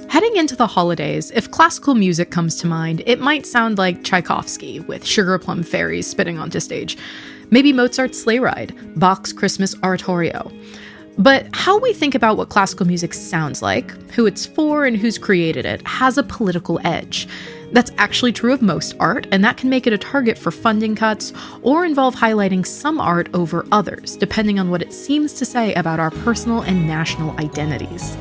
Heading into the holidays, if classical music comes to mind, it might sound like Tchaikovsky with Sugar Plum Fairies spitting onto stage. Maybe Mozart's Sleigh Ride, Bach's Christmas Oratorio. But how we think about what classical music sounds like, who it's for, and who's created it has a political edge. That's actually true of most art, and that can make it a target for funding cuts or involve highlighting some art over others, depending on what it seems to say about our personal and national identities.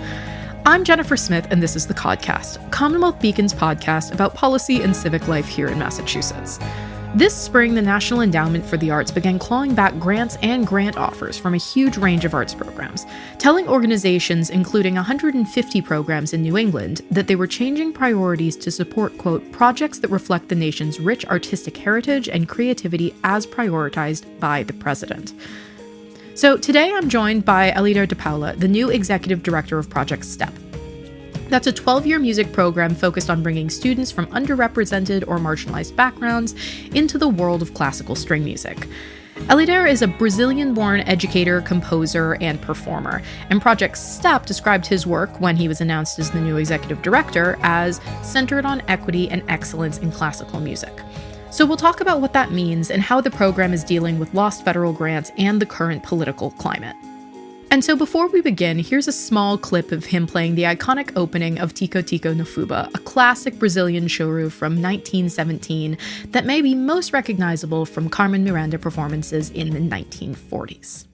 I'm Jennifer Smith, and this is the Codcast, CommonWealth Beacon's podcast about policy and civic life here in Massachusetts. This spring, the National Endowment for the Arts began clawing back grants and grant offers from a huge range of arts programs, telling organizations, including 150 programs in New England, that they were changing priorities to support, quote, projects that reflect the nation's rich artistic heritage and creativity as prioritized by the president. So today I'm joined by Élider DiPaula, the new executive director of Project STEP. That's a 12-year music program focused on bringing students from underrepresented or marginalized backgrounds into the world of classical string music. Élider is a Brazilian-born educator, composer, and performer, and Project STEP described his work when he was announced as the new executive director as centered on equity and excellence in classical music. So we'll talk about what that means and how the program is dealing with lost federal grants and the current political climate. And so before we begin, here's a small clip of him playing the iconic opening of Tico Tico no Fuba, a classic Brazilian choro from 1917 that may be most recognizable from Carmen Miranda performances in the 1940s.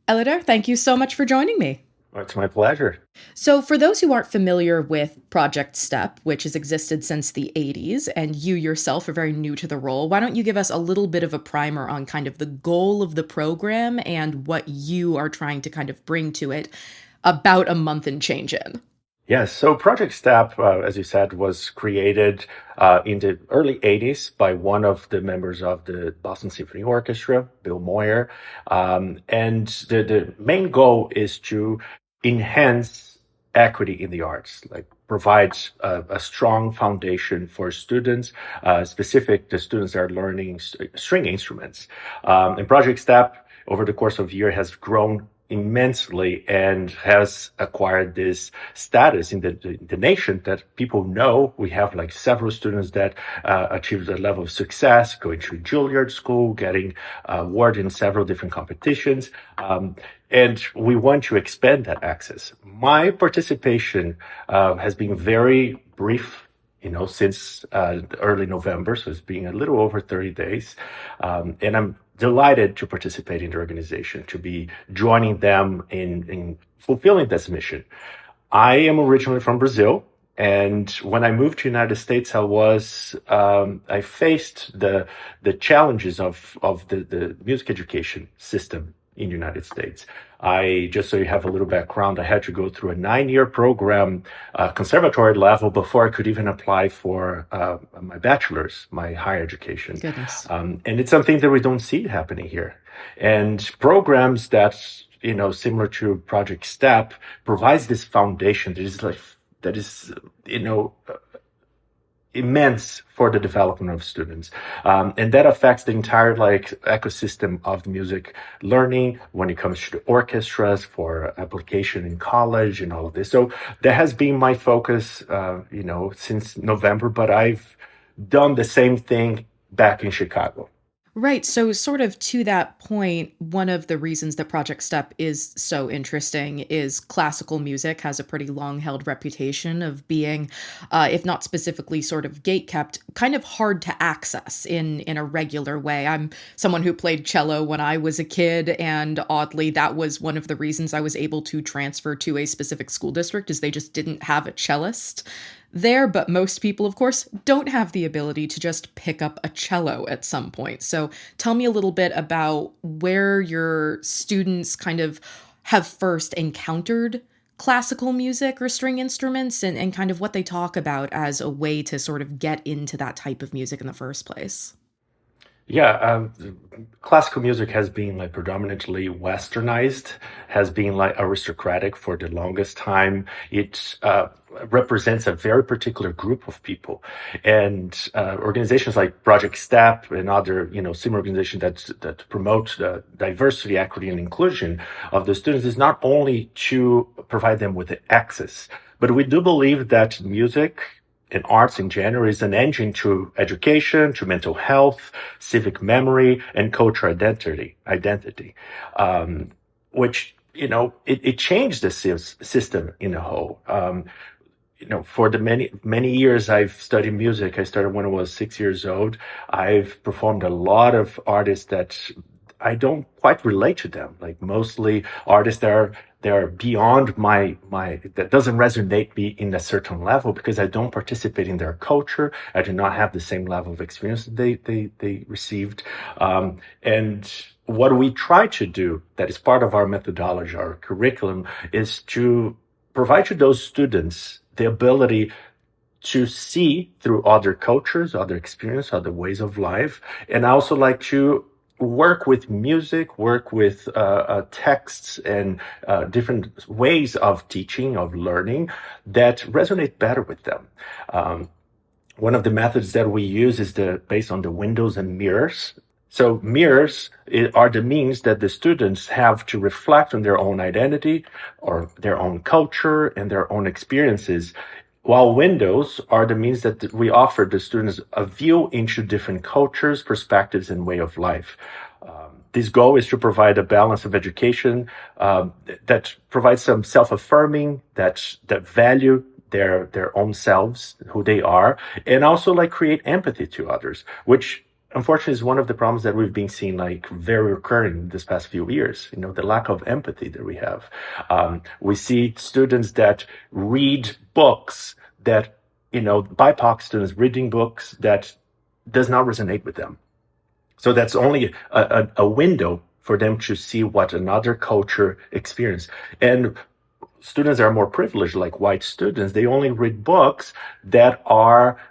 Élider, thank you so much for joining me. It's my pleasure. So for those who aren't familiar with Project STEP, which has existed since the 80s, and you yourself are very new to the role, why don't you give us a little bit of a primer on kind of the goal of the program and what you are trying to kind of bring to it about a month and change in? Yes, so Project STEP, as you said, was created in the early 80s by one of the members of the Boston Symphony Orchestra, Bill Moyer. And the main goal is to enhance equity in the arts, like provide a strong foundation for students, the students that are learning string instruments. And Project STEP, over the course of a year, has grown immensely and has acquired this status in the nation that people know. We have like several students that achieved a level of success, going through Juilliard School, getting award in several different competitions. And we want to expand that access. My participation has been very brief, since early November. So it's been a little over 30 days. And I'm delighted to participate in the organization, to be joining them in fulfilling this mission. I am originally from Brazil, and when I moved to the United States, I faced the challenges of the music education system in the United States. Just so you have a little background, I had to go through a 9-year program, conservatory level, before I could even apply for my bachelor's, my higher education. Goodness. And it's something that we don't see happening here. And programs that, similar to Project STEP, provides this foundation that is immense for the development of students. And that affects the entire ecosystem of the music learning when it comes to the orchestras, for application in college and all of this. So that has been my focus, since November, but I've done the same thing back in Chicago. Right. So sort of to that point, one of the reasons that Project STEP is so interesting is classical music has a pretty long-held reputation of being, if not specifically sort of gatekept, kind of hard to access in a regular way. I'm someone who played cello when I was a kid, and oddly, that was one of the reasons I was able to transfer to a specific school district, is they just didn't have a cellist there, but most people, of course, don't have the ability to just pick up a cello at some point. So tell me a little bit about where your students kind of have first encountered classical music or string instruments and kind of what they talk about as a way to sort of get into that type of music in the first place. Yeah, classical music has been like predominantly westernized, has been like aristocratic for the longest time. It represents a very particular group of people, and organizations like Project STEP and other, similar organizations that promote diversity, equity, and inclusion of the students is not only to provide them with the access, but we do believe that music and arts in general is an engine to education, to mental health, civic memory, and cultural identity, which, it changed the system in a whole. For the many years I've studied music, I started when I was 6 years old. I've performed a lot of artists that I don't quite relate to them. Like mostly artists that are they're beyond my that doesn't resonate me in a certain level because I don't participate in their culture. I do not have the same level of experience that they received. And what we try to do, that is part of our methodology, our curriculum, is to provide to those students the ability to see through other cultures, other experience, other ways of life, and I also like to work with music, work with texts and different ways of teaching, of learning that resonate better with them. Um, One of the methods that we use is based on the windows and mirrors. So mirrors are the means that the students have to reflect on their own identity or their own culture and their own experiences, while windows are the means that we offer the students a view into different cultures, perspectives, and way of life. This goal is to provide a balance of education that provides some self-affirming, that value their own selves, who they are, and also like create empathy to others, which unfortunately is one of the problems that we've been seeing like very recurring this past few years. The lack of empathy that we have. We see students that read books that, BIPOC students reading books that does not resonate with them. So that's only a window for them to see what another culture experience. And students that are more privileged, like white students, they only read books that are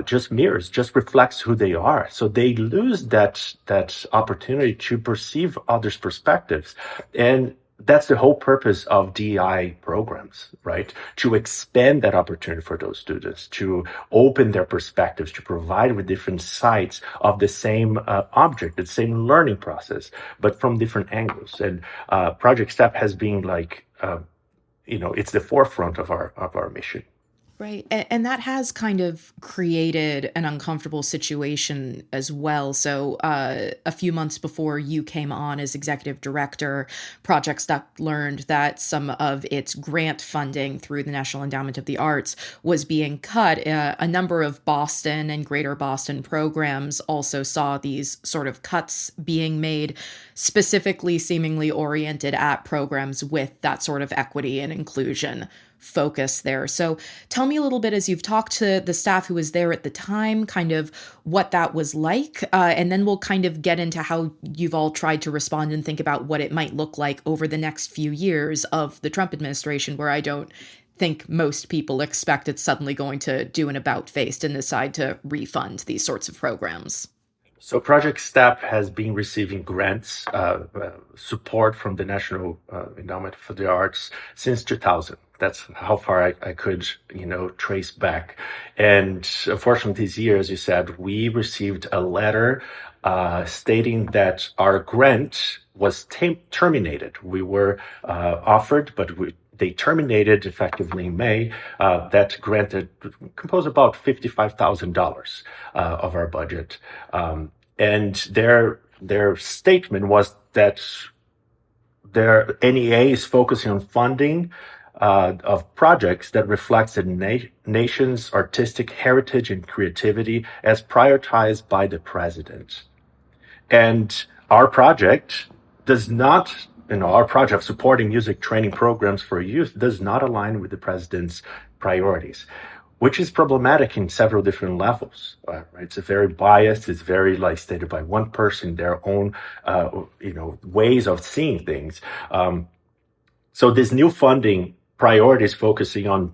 just mirrors, just reflects who they are. So they lose that opportunity to perceive others' perspectives. And that's the whole purpose of DEI programs, right? To expand that opportunity for those students, to open their perspectives, to provide with different sides of the same object, the same learning process, but from different angles. And Project STEP has been like, it's the forefront of our mission. Right. And that has kind of created an uncomfortable situation as well. So, a few months before you came on as executive director, Project Stuck learned that some of its grant funding through the National Endowment of the Arts was being cut. A number of Boston and Greater Boston programs also saw these sort of cuts being made, specifically seemingly oriented at programs with that sort of equity and inclusion focus there. So tell me a little bit, as you've talked to the staff who was there at the time, kind of what that was like. And then we'll kind of get into how you've all tried to respond and think about what it might look like over the next few years of the Trump administration, where I don't think most people expect it's suddenly going to do an about face and decide to refund these sorts of programs. So Project STEP has been receiving grants, support from the National Endowment for the Arts since 2000. That's how far I could, trace back. And unfortunately, this year, as you said, we received a letter stating that our grant was terminated. We were offered, but they terminated effectively in May. That granted composed about $55,000 of our budget. And their statement was that their NEA is focusing on funding of projects that reflects the nation's artistic heritage and creativity as prioritized by the president. And our project does not, our project of supporting music training programs for youth does not align with the president's priorities, which is problematic in several different levels. Right? It's very biased. It's very stated by one person, their own, ways of seeing things. So this new funding priority is focusing on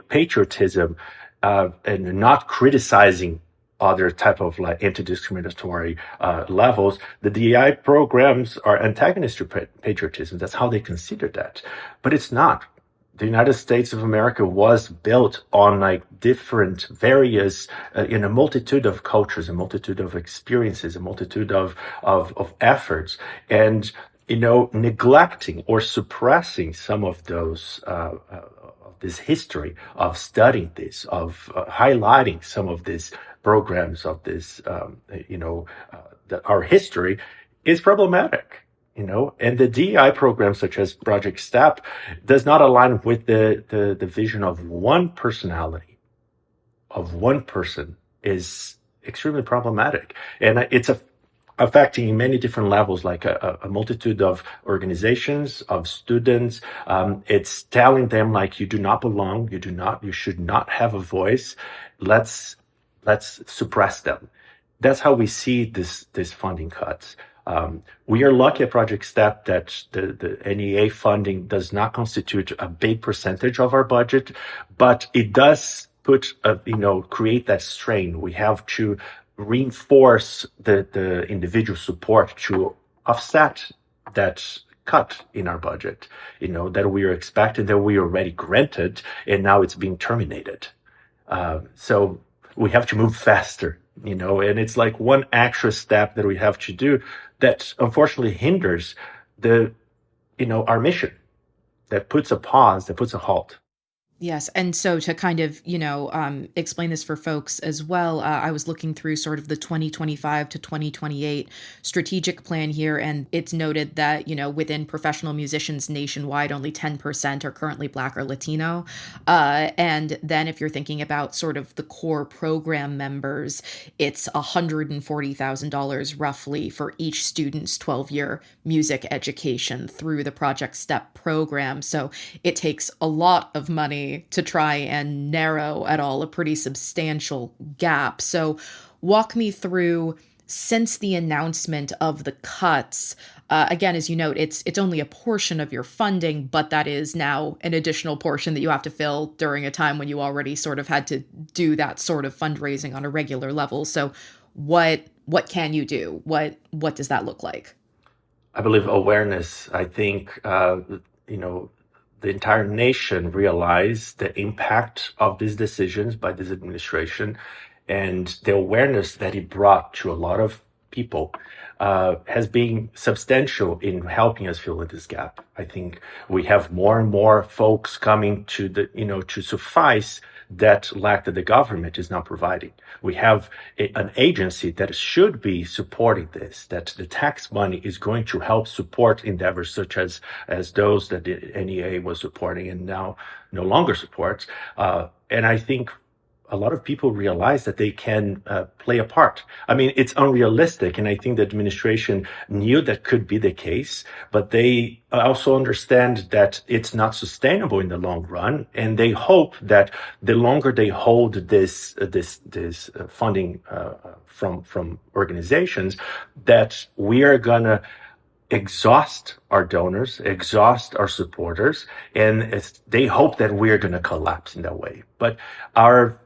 patriotism and not criticizing other type of like anti-discriminatory levels. The DEI programs are antagonist to patriotism. That's how they consider that, but it's not. The United States of America was built on like different, various, in a multitude of cultures, a multitude of experiences, a multitude of efforts, and neglecting or suppressing some of those. This history of studying this, of highlighting some of these programs of this, our history is problematic. And the DEI programs such as Project STEP does not align with the vision of one personality, of one person, is extremely problematic. And it's affecting many different levels, like a multitude of organizations, of students. It's telling them like, you do not belong, you should not have a voice. Let's suppress them. That's how we see this funding cuts. We are lucky at Project STEP that the NEA funding does not constitute a big percentage of our budget, but it does create that strain. We have to reinforce the individual support to offset that cut in our budget, that we are expecting, that we already granted, and now it's being terminated. So we have to move faster, and it's like one extra step that we have to do that unfortunately hinders our mission, that puts a pause, that puts a halt. Yes. And so to kind of, explain this for folks as well, I was looking through sort of the 2025 to 2028 strategic plan here, and it's noted that, within professional musicians nationwide, only 10% are currently Black or Latino. And then if you're thinking about sort of the core program members, it's $140,000 roughly for each student's 12-year music education through the Project STEP program. So it takes a lot of money to try and narrow at all a pretty substantial gap. So walk me through, since the announcement of the cuts, again, as you note, it's only a portion of your funding, but that is now an additional portion that you have to fill during a time when you already sort of had to do that sort of fundraising on a regular level. So what can you do? What does that look like? I believe awareness. I think, the entire nation realized the impact of these decisions by this administration, and the awareness that it brought to a lot of people has been substantial in helping us fill in this gap. I think we have more and more folks coming to to suffice that lack that the government is not providing. We have an agency that should be supporting this, that the tax money is going to help support endeavors such as those that the NEA was supporting and now no longer supports. And I think a lot of people realize that they can play a part. I mean, it's unrealistic, and I think the administration knew that could be the case, but they also understand that it's not sustainable in the long run, and they hope that the longer they hold this funding from organizations, that we are gonna exhaust our donors, exhaust our supporters, and they hope that we're going to collapse in that way. But our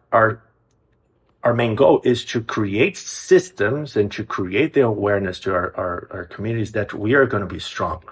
main goal is to create systems and to create the awareness to our communities that we are going to be strong.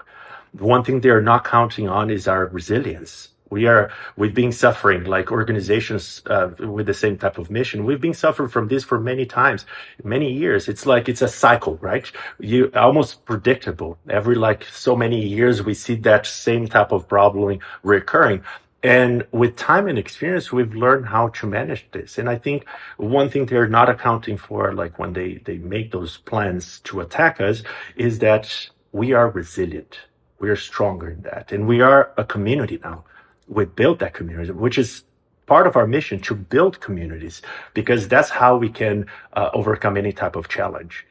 One thing they're not counting on is our resilience. We've been suffering, like organizations with the same type of mission. We've been suffering from this for many times, many years. It's like it's a cycle, right? You almost predictable. Every like so many years, we see that same type of problem recurring. And with time and experience, we've learned how to manage this. And I think one thing they're not accounting for, like when they make those plans to attack us, is that we are resilient. We are stronger in that. And we are a community now. We built that community, which is part of our mission, to build communities, because that's how we can overcome any type of challenge.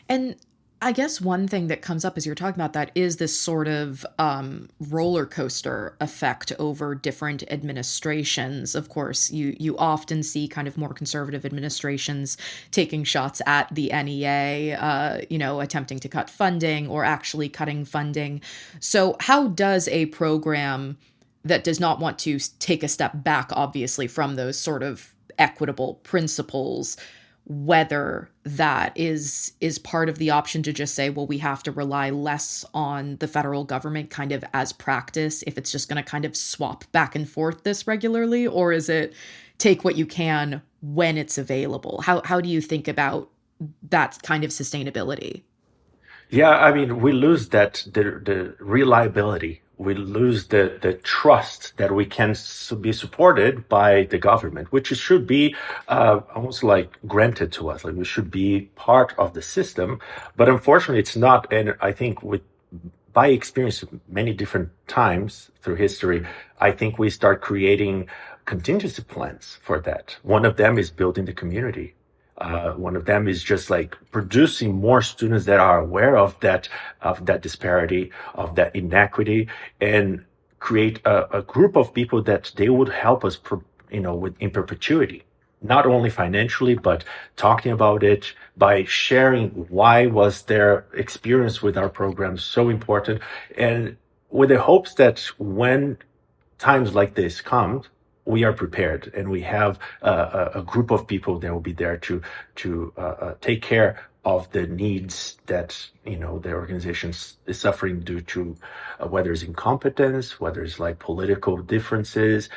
And I guess one thing that comes up as you're talking about that is this sort of roller coaster effect over different administrations. Of course, you often see kind of more conservative administrations taking shots at the NEA, attempting to cut funding or actually cutting funding. So how does a program that does not want to take a step back, obviously, from those sort of equitable principles, whether that is part of the option to just say, well, we have to rely less on the federal government kind of as practice if it's just going to kind of swap back and forth this regularly, or is it take what you can when it's available? How do you think about that kind of sustainability? Yeah, I mean, we lose the reliability. We lose the trust that we can be supported by the government, which should be almost like granted to us. Like we should be part of the system, but unfortunately, it's not. And I think with by experience many different times through history, I think we start creating contingency plans for that. One of them is building the community. One of them is just like producing more students that are aware of that disparity, of that inequity, and create a group of people that they would help us, in perpetuity, not only financially, but talking about it by sharing why was their experience with our program so important, and with the hopes that when times like this come, we are prepared and we have a group of people that will be there to take care of the needs that the organization is suffering due to whether it's incompetence, whether it's like political differences,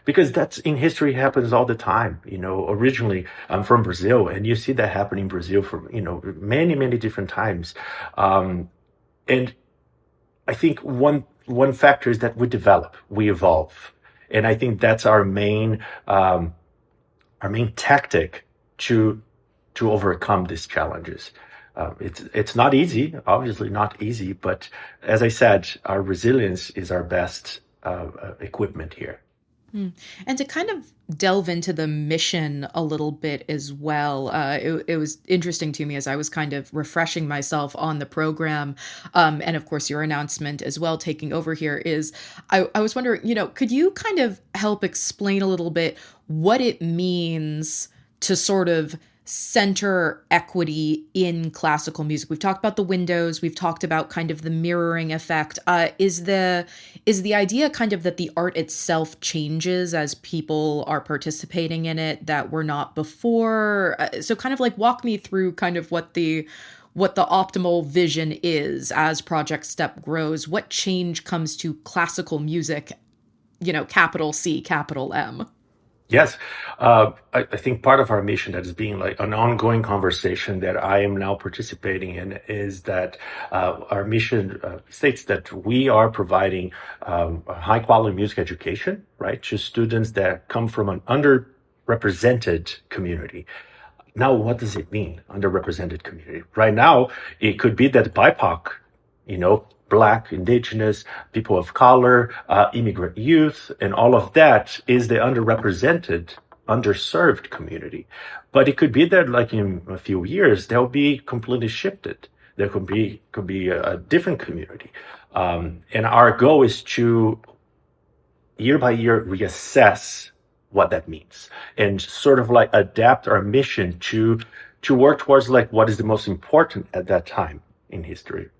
because that's in history happens all the time. Originally I'm from Brazil, and you see that happen in Brazil for many different times, and I think one factor is that we evolve, and I think that's our main tactic to overcome these challenges. It's not easy, obviously not easy, but as I said, our resilience is our best equipment here. And to kind of delve into the mission a little bit as well, it was interesting to me as I was kind of refreshing myself on the program. And of course, your announcement as well, taking over here is, I was wondering, could you kind of help explain a little bit what it means to sort of center equity in classical music? We've talked about the windows, we've talked about kind of the mirroring effect. Is the idea kind of that the art itself changes as people are participating in it that were not before? So kind of like walk me through kind of what the optimal vision is as Project STEP grows. What change comes to classical music, capital C, capital M? Yes, I think part of our mission that is being like an ongoing conversation that I am now participating in is that our mission states that we are providing a high quality music education, right, to students that come from an underrepresented community. Now, what does it mean, underrepresented community? Right now, it could be that BIPOC, Black, Indigenous, people of color, immigrant youth, and all of that is the underrepresented, underserved community. But it could be that, like in a few years, they'll be completely shifted. There could be a different community, and our goal is to year by year reassess what that means and sort of like adapt our mission to work towards like what is the most important at that time in history.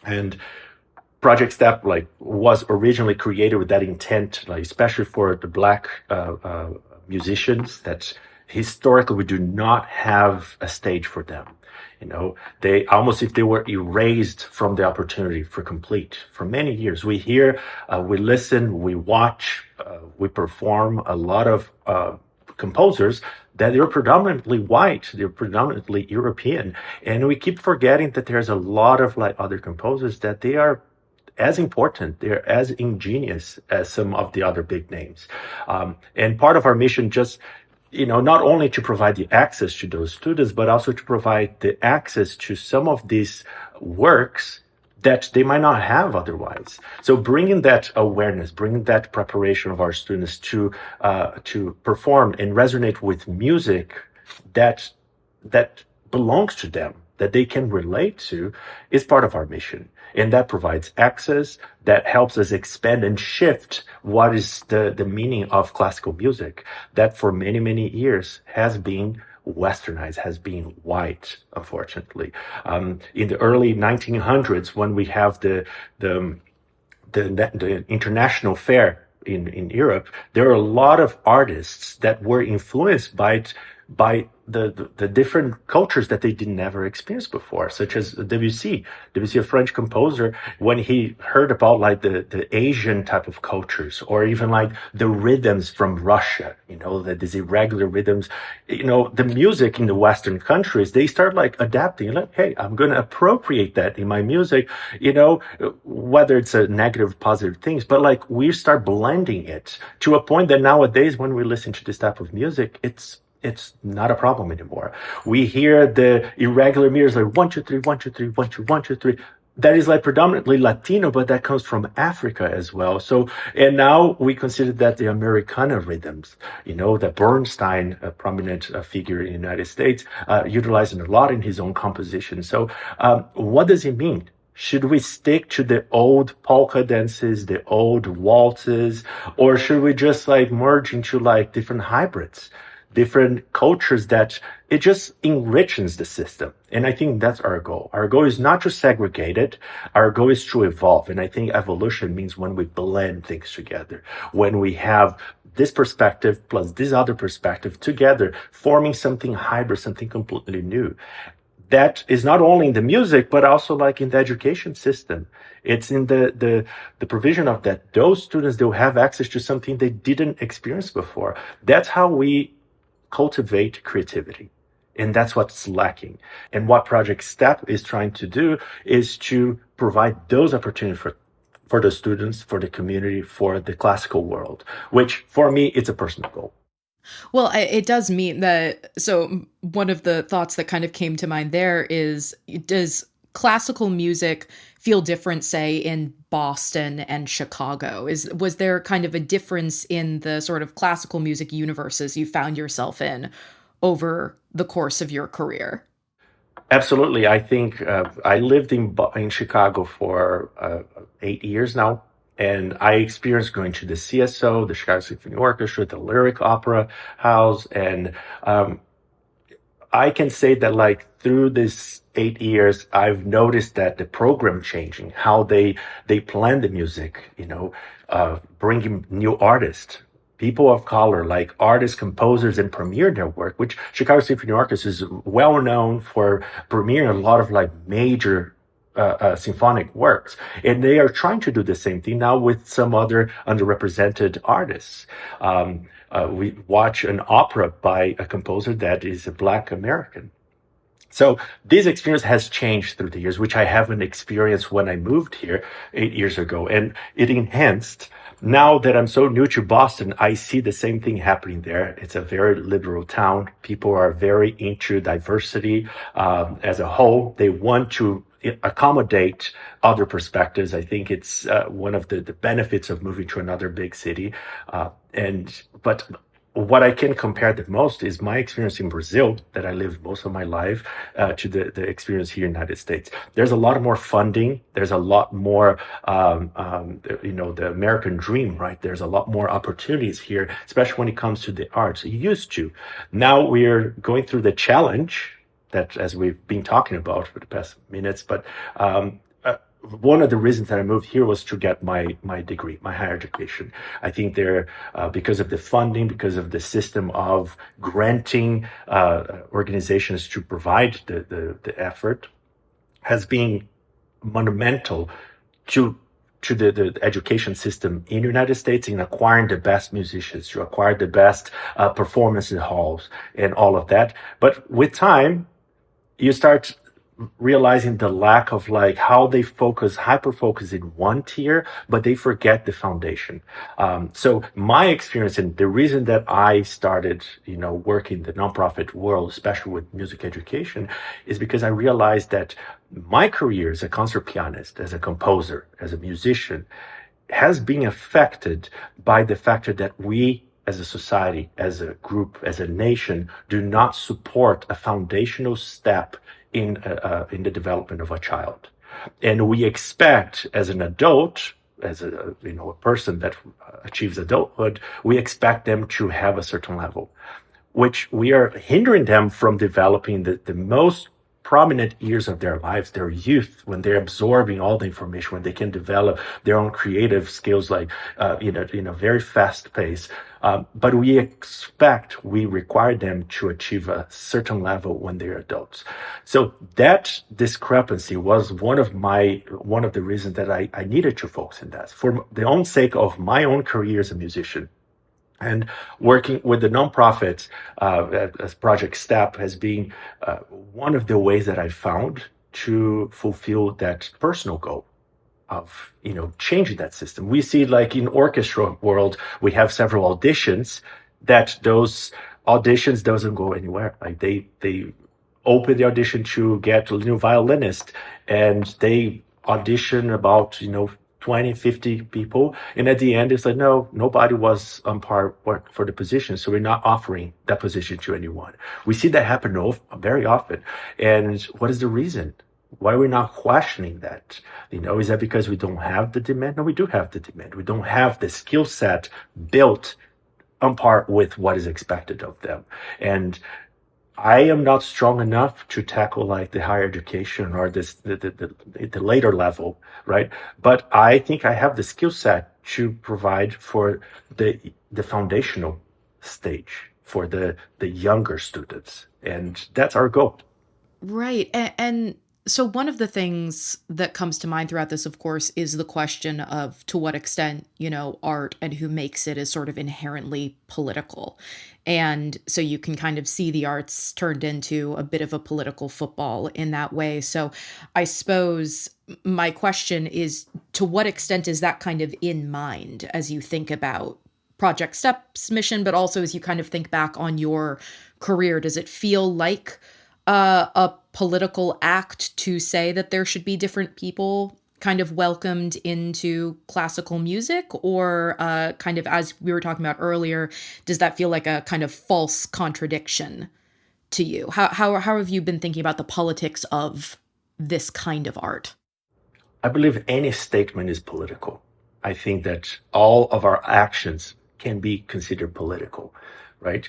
And Project STEP was originally created with that intent, especially for the Black musicians that historically we do not have a stage for them. They almost if they were erased from the opportunity for complete for many years. We hear, we listen, we watch, we perform a lot of composers that they're predominantly white, they're predominantly European, and we keep forgetting that there's a lot of other composers that they are as important, they're as ingenious as some of the other big names. And part of our mission just, not only to provide the access to those students, but also to provide the access to some of these works that they might not have otherwise. So bringing that awareness, bringing that preparation of our students to perform and resonate with music that belongs to them, that they can relate to, is part of our mission. And that provides access, that helps us expand and shift what is the meaning of classical music that for many years has been westernized, has been white, unfortunately. In the early 1900s, when we have the international fair in Europe, there are a lot of artists that were influenced by the different cultures that they didn't ever experience before, such as Debussy. Debussy, a French composer, when he heard about like the Asian type of cultures, or even like the rhythms from Russia, these irregular rhythms, the music in the Western countries, they start like adapting, like, hey, I'm going to appropriate that in my music, whether it's a negative, positive things, but like we start blending it to a point that nowadays when we listen to this type of music, it's not a problem anymore. We hear the irregular meters like 1, 2, 3, 1, 2, 3, 1, 2, 1, 2, 3. That is like predominantly Latino, but that comes from Africa as well. So, and now we consider that the Americana rhythms, that Bernstein, a prominent figure in the United States, utilizing a lot in his own composition. So, what does it mean? Should we stick to the old polka dances, the old waltzes, or should we just like merge into like different hybrids? Different cultures that it just enriches the system. And I think that's our goal. Our goal is not to segregate it. Our goal is to evolve. And I think evolution means when we blend things together, when we have this perspective plus this other perspective together, forming something hybrid, something completely new. That is not only in the music, but also like in the education system. It's in the provision of that. Those students, they'll have access to something they didn't experience before. That's how we cultivate creativity. And that's what's lacking. And what Project STEP is trying to do is to provide those opportunities for the students, for the community, for the classical world, which for me, it's a personal goal. Well, it does mean that. So one of the thoughts that kind of came to mind there is, does classical music feel different, say, in Boston and Chicago? Was there kind of a difference in the sort of classical music universes you found yourself in over the course of your career? Absolutely. I think I lived in Chicago for 8 years now. And I experienced going to the CSO, the Chicago Symphony Orchestra, the Lyric Opera House. And I can say that like through this 8 years, I've noticed that the program changing, how they plan the music, bringing new artists, people of color, like artists, composers, and premiere their work, which Chicago Symphony Orchestra is well known for premiering a lot of like major symphonic works. And they are trying to do the same thing now with some other underrepresented artists. We watch an opera by a composer that is a Black American. So this experience has changed through the years, which I haven't experienced when I moved here 8 years ago. And it enhanced. Now that I'm so new to Boston, I see the same thing happening there. It's a very liberal town. People are very into diversity as a whole. They want to accommodate other perspectives. I think it's one of the benefits of moving to another big city. But what I can compare the most is my experience in Brazil, that I lived most of my life, to the experience here in the United States. There's a lot more funding. There's a lot more, the American dream, right? There's a lot more opportunities here, especially when it comes to the arts. It used to. Now we're going through the challenge that, as we've been talking about for the past minutes, but one of the reasons that I moved here was to get my degree, my higher education. I think there, because of the funding, because of the system of granting organizations to provide the effort, has been monumental to the education system in the United States in acquiring the best musicians, to acquire the best performance halls and all of that. But with time, you start realizing the lack of like how they hyper focus in one tier, but they forget the foundation. So my experience, and the reason that I started, working in the nonprofit world, especially with music education, is because I realized that my career as a concert pianist, as a composer, as a musician, has been affected by the factor that we as a society, as a group, as a nation, do not support a foundational step in the development of a child. And we expect as an adult, as a person that achieves adulthood, we expect them to have a certain level, which we are hindering them from developing the most prominent years of their lives, their youth, when they're absorbing all the information, when they can develop their own creative skills, like in a very fast pace. But we require them to achieve a certain level when they're adults. So that discrepancy was one of the reasons that I needed to focus on that for the own sake of my own career as a musician. And working with the nonprofits as Project STEP has been one of the ways that I found to fulfill that personal goal of changing that system. We see, like in orchestra world, we have several auditions that those auditions doesn't go anywhere. Like they open the audition to get a new violinist, and they audition about 20, 50 people. And at the end, it's like, no, nobody was on par for the position. So we're not offering that position to anyone. We see that happen very often. And what is the reason? Why are we not questioning that? Is that because we don't have the demand? No, we do have the demand. We don't have the skill set built on par with what is expected of them. And I am not strong enough to tackle like the higher education or the later level, right? But I think I have the skill set to provide for the foundational stage for the younger students, and that's our goal. Right. And so one of the things that comes to mind throughout this, of course, is the question of to what extent, art and who makes it is sort of inherently political. And so you can kind of see the arts turned into a bit of a political football in that way. So I suppose my question is, to what extent is that kind of in mind as you think about Project STEP's mission, but also as you kind of think back on your career? Does it feel like a political act to say that there should be different people kind of welcomed into classical music, or kind of, as we were talking about earlier, does that feel like a kind of false contradiction to you? How have you been thinking about the politics of this kind of art? I believe any statement is political. I think that all of our actions can be considered political, right?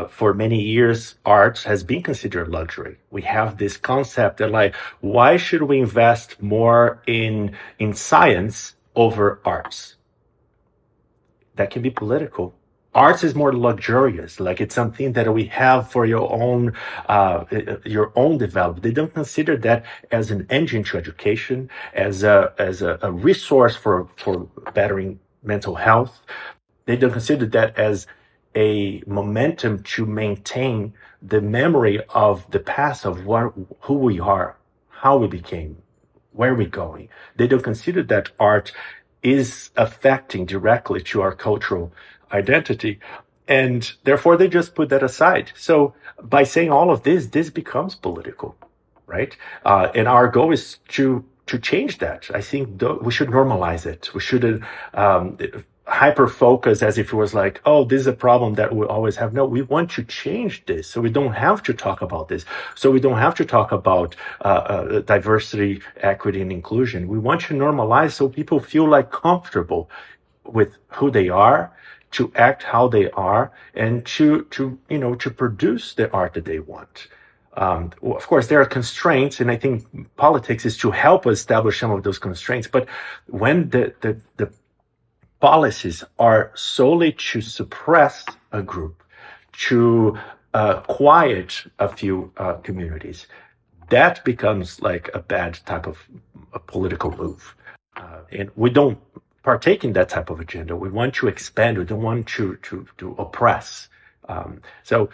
For many years, art has been considered luxury. We have this concept that, like, why should we invest more in science over arts? That can be political. Arts is more luxurious, like it's something that we have for your own development. They don't consider that as an engine to education, as a resource for bettering mental health. They don't consider that as a momentum to maintain the memory of the past, of who we are, how we became, where we're going. They don't consider that art is affecting directly to our cultural identity. And therefore, they just put that aside. So by saying all of this becomes political, right? And our goal is to change that. I think we should normalize it. We shouldn't hyper focus as if it was like, oh, this is a problem that we always have. No, we want to change this, so we don't have to talk about this. So we don't have to talk about diversity, equity, and inclusion. We want to normalize so people feel like comfortable with who they are, to act how they are, and to produce the art that they want. Of course, there are constraints, and I think politics is to help establish some of those constraints. But when the policies are solely to suppress a group, to quiet a few communities, that becomes like a bad type of a political move. And we don't partake in that type of agenda. We want to expand. We don't want to oppress. So,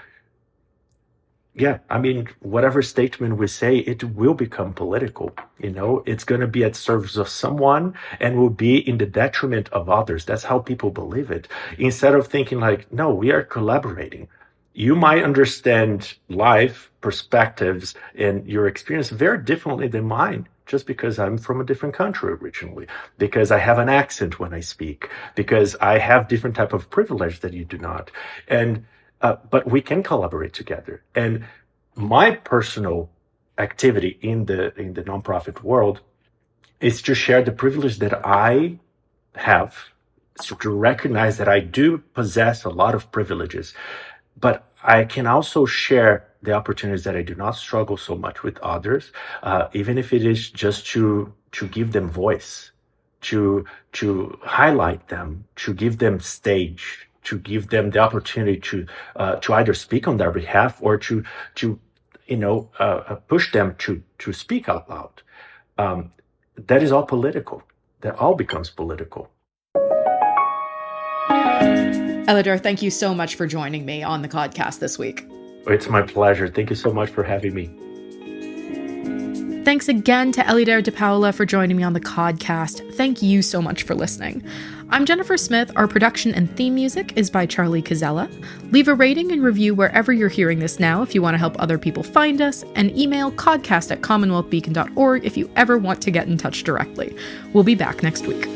yeah, I mean, whatever statement we say, it will become political. It's going to be at service of someone and will be in the detriment of others. That's how people believe it. Instead of thinking like, no, we are collaborating. You might understand life perspectives and your experience very differently than mine, just because I'm from a different country originally, because I have an accent when I speak, because I have different type of privilege that you do not. And but we can collaborate together. And my personal activity in the nonprofit world is to share the privilege that I have, to recognize that I do possess a lot of privileges, but I can also share the opportunities that I do not struggle so much with others, even if it is just to give them voice, to highlight them, to give them stage, to give them the opportunity to either speak on their behalf or to push them to speak out loud. That is all political. That all becomes political. Élider, thank you so much for joining me on the Codcast this week. It's my pleasure. Thank you so much for having me. Thanks again to Élider DiPaula for joining me on the Codcast. Thank you so much for listening. I'm Jennifer Smith. Our production and theme music is by Charlie Cazella. Leave a rating and review wherever you're hearing this now if you want to help other people find us, and email codcast@commonwealthbeacon.org if you ever want to get in touch directly. We'll be back next week.